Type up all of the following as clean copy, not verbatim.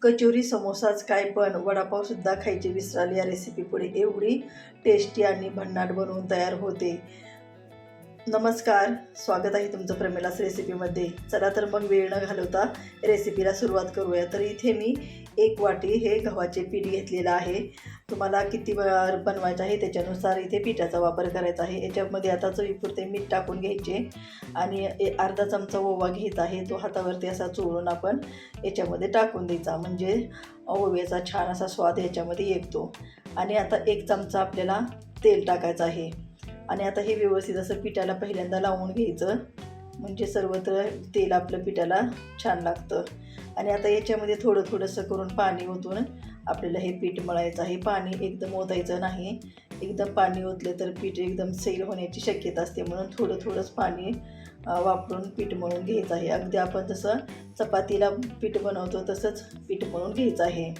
कचोरी, समोसाच काय पण वडापावसुद्धा खायची विसराल या रेसिपीपुढे. एवढी टेस्टी आणि भन्नाट बनवून तयार होते. नमस्कार, स्वागत आहे तुमचं प्रमिलास रेसिपीमध्ये. चला तर मग वेळ न घालवता रेसिपीला सुरुवात करूया. तर इथे मी 1 वाटी हे गव्हाचे पीठ घेतलेलं आहे. तुम्हाला किती बनवायचं आहे त्याच्यानुसार इथे पिठाचा वापर करायचा आहे. याच्यामध्ये आता चवीपुरते मीठ टाकून घ्यायचे आणि अर्धा चमचा ओवा घेत आहे. तो हातावरती असा चोळून आपण याच्यामध्ये टाकून द्यायचा, म्हणजे ओव्याचा छान असा स्वाद याच्यामध्ये येतो. आणि आता 1 चमचा आपल्याला तेल टाकायचं आहे आणि आता हे व्यवस्थित असं पिठाला पहिल्यांदा लावून घ्यायचं, म्हणजे सर्वत्र तेल आपलं पिठाला छान लागतं. आणि आता याच्यामध्ये थोडंसं करून पाणी ओतून आपल्याला हे पीठ मळायचं आहे. पाणी एकदम ओतायचं नाही, एकदम पाणी ओतलं तर पीठ एकदम सैल होण्याची शक्यता असते, म्हणून थोडंच पाणी वापरून पीठ मळून घ्यायचं आहे. अगदी आपण जसं चपातीला पीठ बनवतो तसंच पीठ मळून घ्यायचं आहे.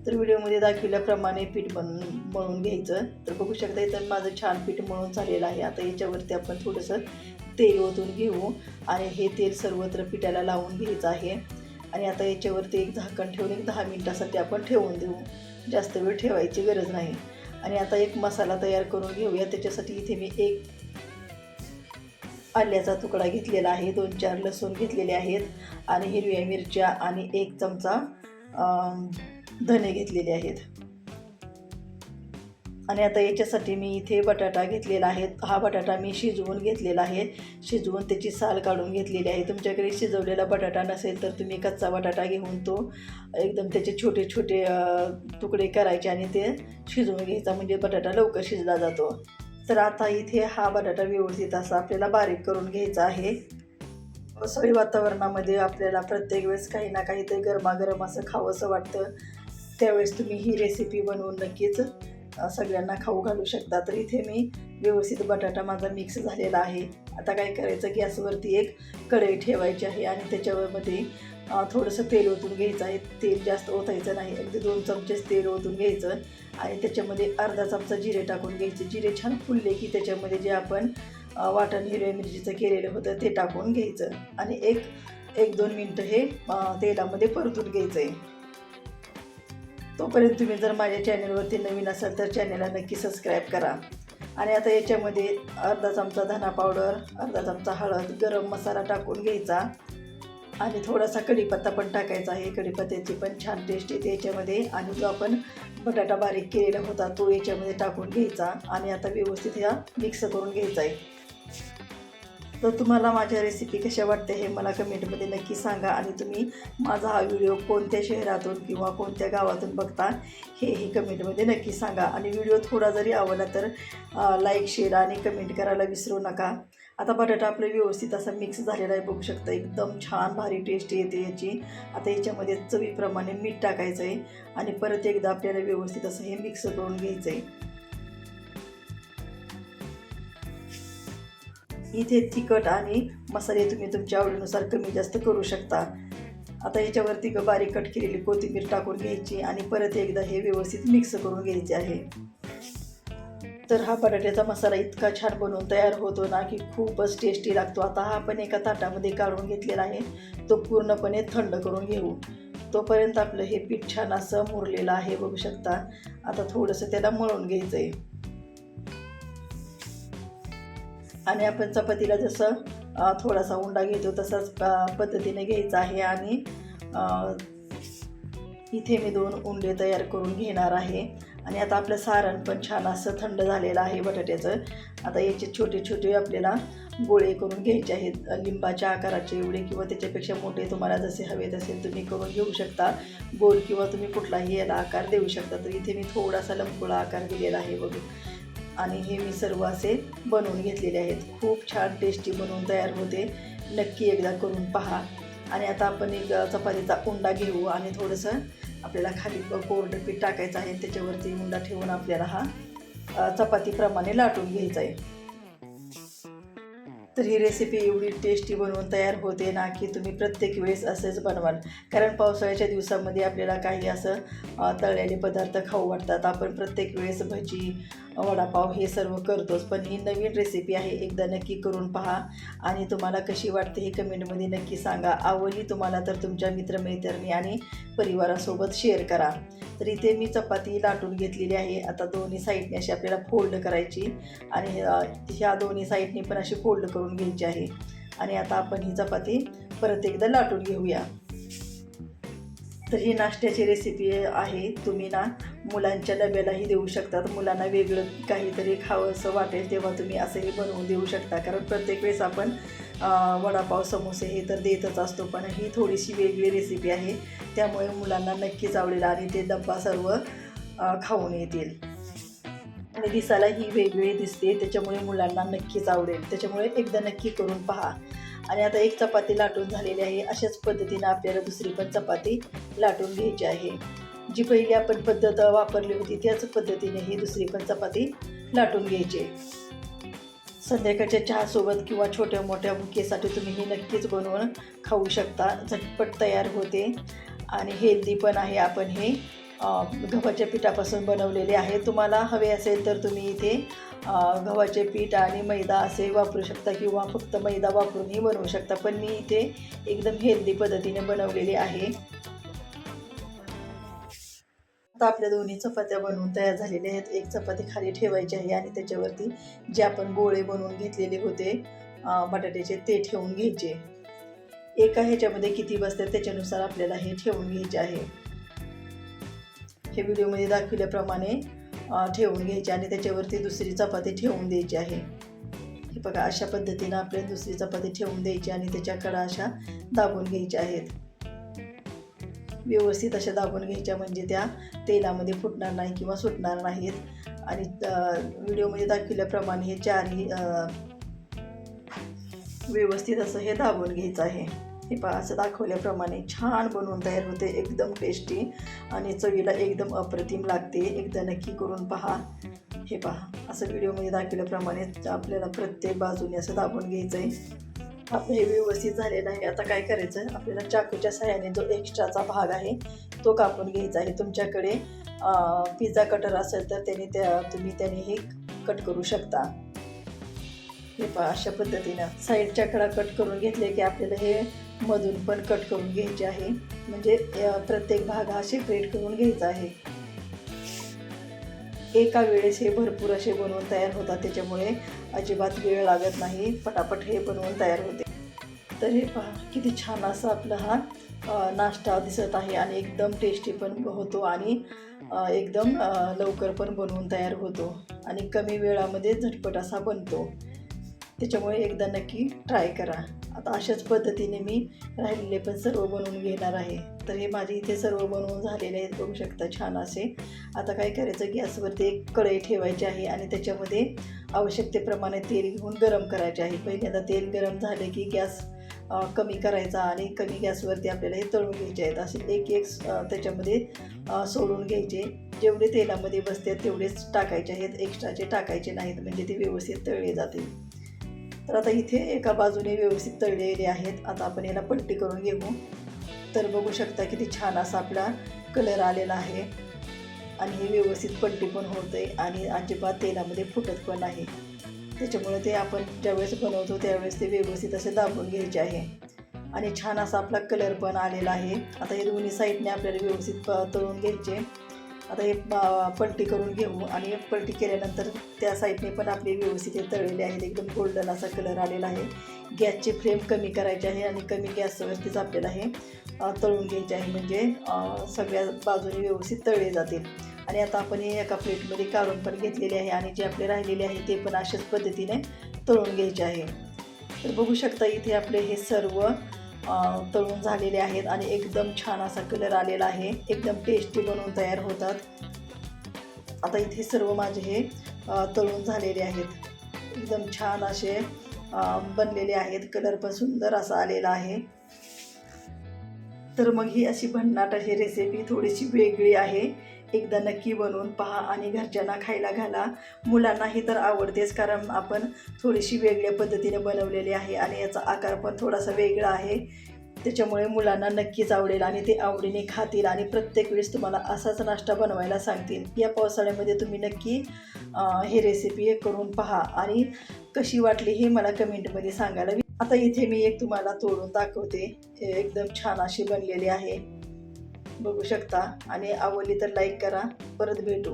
तर व्हिडिओमध्ये दाखवल्याप्रमाणे पीठ मळून घ्यायचं. तर बघू शकता इथं माझं छान पीठ मळून झालेलं आहे. आता याच्यावरती आपण थोडंसं तेल ओतून घेऊ आणि हे तेल सर्वत्र पिठाला लावून घ्यायचं आहे. आणि आता याच्यावरती एक झाकण ठेवून 10 मिनिटासाठी आपण ठेवून देऊ, जास्त वेळ ठेवायची गरज नाही. आणि आता एक मसाला तयार करून घेऊया. त्याच्यासाठी इथे मी 1 आल्याचा तुकडा घेतलेला आहे, 2-4 लसूण घेतलेले आहेत आणि हिरव्या मिरच्या आणि 1 चमचा धने घेतलेले आहेत. आणि आता याच्यासाठी मी इथे बटाटा घेतलेला आहे. हा बटाटा मी शिजवून घेतलेला आहे, शिजवून त्याची साल काढून घेतलेली आहे. तुमच्याकडे शिजवलेला बटाटा नसेल तर तुम्ही कच्चा बटाटा घेऊन तो एकदम त्याचे छोटे तुकडे करायचे आणि ते शिजवून घ्यायचा, म्हणजे बटाटा लवकर शिजला जातो. तर आता इथे हा बटाटा व्यवस्थित असा आपल्याला बारीक करून घ्यायचा आहे. पावसाळी वातावरणामध्ये आपल्याला प्रत्येक वेळेस काही ना काहीतरी गरमागरम असं खावंसं वाटतं. त्यावेळेस तुम्ही ही रेसिपी बनवून नक्कीच सगळ्यांना खाऊ घालू शकता. तर इथे मी व्यवस्थित बटाटा माझा मिक्स झालेला आहे. आता काय करायचं, गॅसवरती एक कढई ठेवायची आहे आणि त्याच्यामध्ये थोडंसं तेल ओतून घ्यायचं आहे. तेल जास्त ओतायचं नाही, अगदी 2 चमचेच तेल ओतून घ्यायचं आणि त्याच्यामध्ये अर्धा चमचा जिरे टाकून घ्यायचे. जिरे छान फुलले की त्याच्यामध्ये जे आपण वाटण हिरव्या मिरचीचं केलेलं होतं ते टाकून घ्यायचं आणि 1-2 मिनटं हे तेलामध्ये परतून घ्यायचं आहे. तोपर्यंत तुम्ही जर माझ्या चॅनलवरती नवीन असाल तर चॅनलला नक्की सबस्क्राईब करा. आणि आता याच्यामध्ये अर्धा चमचा धना पावडर, अर्धा चमचा हळद, गरम मसाला टाकून घ्यायचा आणि थोडासा कढीपत्ता पण टाकायचा आहे. कढीपत्त्याची पण छान टेस्ट येते याच्यामध्ये. आणि जो आपण बटाटा बारीक केलेला होता तो याच्यामध्ये टाकून घ्यायचा आणि आता व्यवस्थित ह्या मिक्स करून घ्यायचा आहे. तर तुम्हाला माझ्या रेसिपी कशा वाटते हे मला कमेंटमध्ये नक्की सांगा. आणि तुम्ही माझा हा व्हिडिओ कोणत्या शहरातून किंवा कोणत्या गावातून बघता हेही कमेंटमध्ये नक्की सांगा. आणि व्हिडिओ थोडा जरी आवडला तर लाईक, शेअर आणि कमेंट करायला विसरू नका. आता बटाटा आपलं व्यवस्थित असा मिक्स झालेला आहे, बघू शकता एकदम छान भारी टेस्ट येते याची. आता याच्यामध्ये चवीप्रमाणे मीठ टाकायचं आहे आणि परत एकदा आपल्याला व्यवस्थित असं हे मिक्स करून घ्यायचं आहे. इथे तिखट आणि मसाले तुम्ही तुमच्या आवडीनुसार कमी जास्त करू शकता. आता याच्यावरती बारीक कट केलेली कोथिंबीर टाकून घ्यायची आणि परत एकदा हे व्यवस्थित मिक्स करून घ्यायचे आहे. तर हा बटाट्याचा मसाला इतका छान बनवून तयार होतो ना की खूपच टेस्टी लागतो. आता हा आपण एका ताटामध्ये काढून घेतलेला आहे, तो पूर्णपणे थंड करून घेऊ. तोपर्यंत आपलं हे पीठ छान असं मुरलेलं आहे, बघू शकता. आता थोडंसं त्याला मळून घ्यायचं आहे आणि आपण चपातीला जसं थोडासा उंडा घेतो तसाच पद्धतीने घ्यायचा आहे. आणि इथे मी 2 उंडे तयार करून घेणार आहे. आणि आता आपलं सारण पण छान असं थंड झालेलं आहे बटाट्याचं. आता याचे छोटे आपल्याला गोळे करून घ्यायचे आहेत, लिंबाच्या आकाराचे एवढे किंवा त्याच्यापेक्षा मोठे तुम्हाला जसे हवे तसे तुम्ही करून घेऊ शकता. गोल किंवा तुम्ही कुठलाही याला आकार देऊ शकता. तर इथे मी थोडासा लंबगोळा आकार दिलेला आहे बघू. आणि हे मी सर्व असे बनवून घेतलेले आहेत. खूप छान टेस्टी बनवून तयार होते, नक्की एकदा करून पहा. आणि आता आपण एक चपातीचा उंडा घेऊ आणि थोडंसं आपल्याला खाली कोरडं पीठ टाकायचं आहे. त्याच्यावरती उंडा ठेवून आपल्याला हा चपातीप्रमाणे लाटून घ्यायचा आहे. तर ही रेसिपी एवढी टेस्टी बनवून तयार होते ना की तुम्ही प्रत्येक वेळेस असेच बनवाल. कारण पावसाळ्याच्या दिवसामध्ये आपल्याला काही असं तळलेले पदार्थ खाऊ वाटतात. आपण प्रत्येक वेळेस भजी, वडापाव हे सर्व करतोच. पण ही नवीन रेसिपी आहे, एकदा नक्की करून पहा आणि तुम्हाला कशी वाटते हे कमेंटमध्ये नक्की सांगा. आवडली तुम्हाला तर तुमच्या मित्रमैत्रिणी आणि परिवारासोबत शेअर करा. तर इथे मी चपाती लाटून घेतलेली आहे. आता दोन्ही साईडने अशी आपल्याला फोल्ड करायची आणि ह्या दोन्ही साईडने पण अशी फोल्ड करून घ्यायची आहे. आणि आता आपण ही चपाती परत एकदा लाटून घेऊया. तर ही नाश्त्याची रेसिपी आहे. तुम्ही ना मुलांच्या डब्यालाही देऊ शकतात. मुलांना वेगळं काहीतरी खावंसं वाटेल तेव्हा तुम्ही असंही बनवून देऊ शकता. कारण प्रत्येक वेळेस आपण वडापाव, समोसे हे तर देतच असतो, पण ही थोडीशी वेगळी रेसिपी आहे. त्यामुळे मुलांना नक्कीच आवडेल आणि ते डब्बा सर्व खाऊन येतील. आणि दिसायला ही वेगळी दिसते, त्याच्यामुळे मुलांना नक्कीच आवडेल. त्याच्यामुळे एकदा नक्की करून पहा. आणि आता एक चपाती लाटून झालेली आहे. अशाच पद्धतीनं आपल्याला दुसरी पण चपाती लाटून घ्यायची आहे. जी पहिली आपण पद्धत वापरली होती त्याच पद्धतीने ही दुसरी पण चपाती लाटून घ्यायची. संध्याकाळच्या चहासोबत किंवा छोट्या मोठ्या भुकेसाठी तुम्ही ही नक्कीच बनवून खाऊ शकता. झटपट तयार होते आणि हेल्दी पण आहे. आपण हे गव्हाच्या पिठापासून बनवलेले आहे. तुम्हाला हवे असेल तर तुम्ही इथे गव्हाचे पीठ आणि मैदा असे वापरू शकता किंवा फक्त मैदा वापरूनही बनवू शकता. पण मी इथे एकदम हेल्दी पद्धतीने बनवलेली आहे. आता आपल्या दोन्ही चपात्या बनवून तयार झालेल्या आहेत. एक चपाती खाली ठेवायची आहे आणि त्याच्यावरती जे आपण गोळे बनवून घेतलेले होते बटाट्याचे ते ठेवून घ्यायचे. एका ह्याच्यामध्ये किती बसतात त्याच्यानुसार आपल्याला हे ठेवून घ्यायचे आहे. हे व्हिडिओमध्ये दाखवल्याप्रमाणे ठेवून घ्यायची आणि त्याच्यावरती दुसरी चपाती ठेवून द्यायची आहे. हे बघा, अशा पद्धतीनं आपल्याला दुसरी चपाती ठेवून द्यायची आणि त्याच्या कडा अशा दाबून घ्यायच्या आहेत. व्यवस्थित अशा दाबून घ्यायच्या म्हणजे त्या तेलामध्ये फुटणार नाही किंवा सुटणार नाहीत. आणि व्हिडिओमध्ये दाखवल्याप्रमाणे हे चारही व्यवस्थित असं हे दाबून घ्यायचं आहे. हे पहा, असं दाखवल्याप्रमाणे छान बनवून तयार होते. एकदम टेस्टी आणि चवीला एकदम अप्रतिम लागते. एकदा नक्की करून पहा. हे पहा, असं व्हिडिओमध्ये दाखवल्याप्रमाणे आपल्याला प्रत्येक बाजूने असं दाबून घ्यायचं आहे. आपलं हे व्यवस्थित झालेलं आहे. आता काय करायचं आहे, आपल्याला चाकूच्या सहाय्याने जो एक्स्ट्राचा भाग आहे तो कापून घ्यायचा आहे. तुमच्याकडे पिझ्झा कटर असेल तर तुम्ही त्याने हे कट करू शकता. हे पहा, अशा पद्धतीनं साईडच्या कडा कट करून घेतले की आपल्याला हे मधून पण कट करून घ्यायचे आहे. म्हणजे प्रत्येक भाग हा सेपरेट करून घ्यायचा आहे. एका वेळेस हे भरपूर असे बनवून तयार होतात. त्याच्यामुळे अजिबात वेळ लागत नाही, पटापट हे बनवून तयार होते. तर हे पहा, किती छान असा आपला हा नाश्ता दिसत आहे आणि एकदम टेस्टी पण होतो आणि एकदम लवकर पण बनवून तयार होतो आणि कमी वेळामध्ये झटपट असा बनतो. त्याच्यामुळे एकदा नक्की ट्राय करा. आता अशाच पद्धतीने मी राहिलेले पण सर्व बनवून घेणार आहे. तर हे माझे इथे सर्व बनवून झालेले आहेत, बघू शकता छान असे. आता काय करायचं, गॅसवरती एक कढई ठेवायची आहे आणि त्याच्यामध्ये आवश्यकतेप्रमाणे तेल घेऊन गरम करायचे आहे. पहिल्यांदा तेल गरम झाले की गॅस कमी करायचा आणि कमी गॅसवरती आपल्याला हे तळून घ्यायचे आहेत. असे एक एक त्याच्यामध्ये सोडून घ्यायचे. जेवढे तेलामध्ये बसतात तेवढेच टाकायचे आहेत, एक्स्ट्राचे टाकायचे नाहीत, म्हणजे ते व्यवस्थित तळले जातील. तर आता इथे एका बाजूने व्यवस्थित तळलेले आहेत. आता आपण याला पलटी करून घेऊ. तर बघू शकता किती छान असा आपला कलर आलेला आहे आणि हे व्यवस्थित पलटी पण होते आणि अजिबात तेलामध्ये फुटत पण नाही. त्याच्यामुळे ते आपण ज्यावेळेस बनवतो त्यावेळेस ते व्यवस्थित असे दाबून घ्यायचे आहे आणि छान असा आपला कलर पण आलेला आहे. आता हे दोन्ही साईडने आपल्याला व्यवस्थित तळून घ्यायचे. आता हे पलटी करून घेऊ आणि पलटी केल्यानंतर त्या साईडने पण आपले व्यवस्थित हे तळलेले आहेत. एकदम गोल्डन असा कलर आलेला आहे. गॅसची फ्लेम कमी करायची आहे आणि कमी गॅसवरतीच आपल्याला हे तळून घ्यायचे आहे, म्हणजे सगळ्या बाजूने व्यवस्थित तळले जातील. आणि आता आपण हे एका प्लेटमध्ये काढून पण घेतलेले आहे आणि जे आपले राहिलेले आहे ते पण अशाच पद्धतीने तळून घ्यायचे आहे. तर बघू शकता इथे आपले हे सर्व तळून झालेले आहेत आणि एकदम छान असा कलर आलेला आहे. एकदम टेस्टी बनवून तयार होतात. आता इथे सर्व माझे हे तळून झालेले आहेत. एकदम छान असे बनलेले आहेत. कलर पण सुंदर असा आलेला आहे. तर मग ही अशी भन्नाट अशी रेसिपी थोडीशी वेगळी आहे. एकदा नक्की बनवून पहा आणि घरच्यांना खायला घाला. मुलांनाही तर आवडतेच, कारण आपण थोडीशी वेगळ्या पद्धतीने बनवलेली आहे आणि याचा आकार पण थोडासा वेगळा आहे. त्याच्यामुळे मुलांना नक्कीच आवडेल आणि ते आवडीने खातील आणि प्रत्येक वेळेस तुम्हाला असाच नाश्ता बनवायला सांगतील. या पावसाळ्यामध्ये तुम्ही नक्की ही रेसिपी करून पहा आणि कशी वाटली हे मला कमेंटमध्ये सांगायला. आता इथे मी एक तुम्हाला तोडून दाखवते. एकदम छान अशी बनलेली आहे, बघू शकता. आणि आवडली तर लाईक करा. परत भेटू.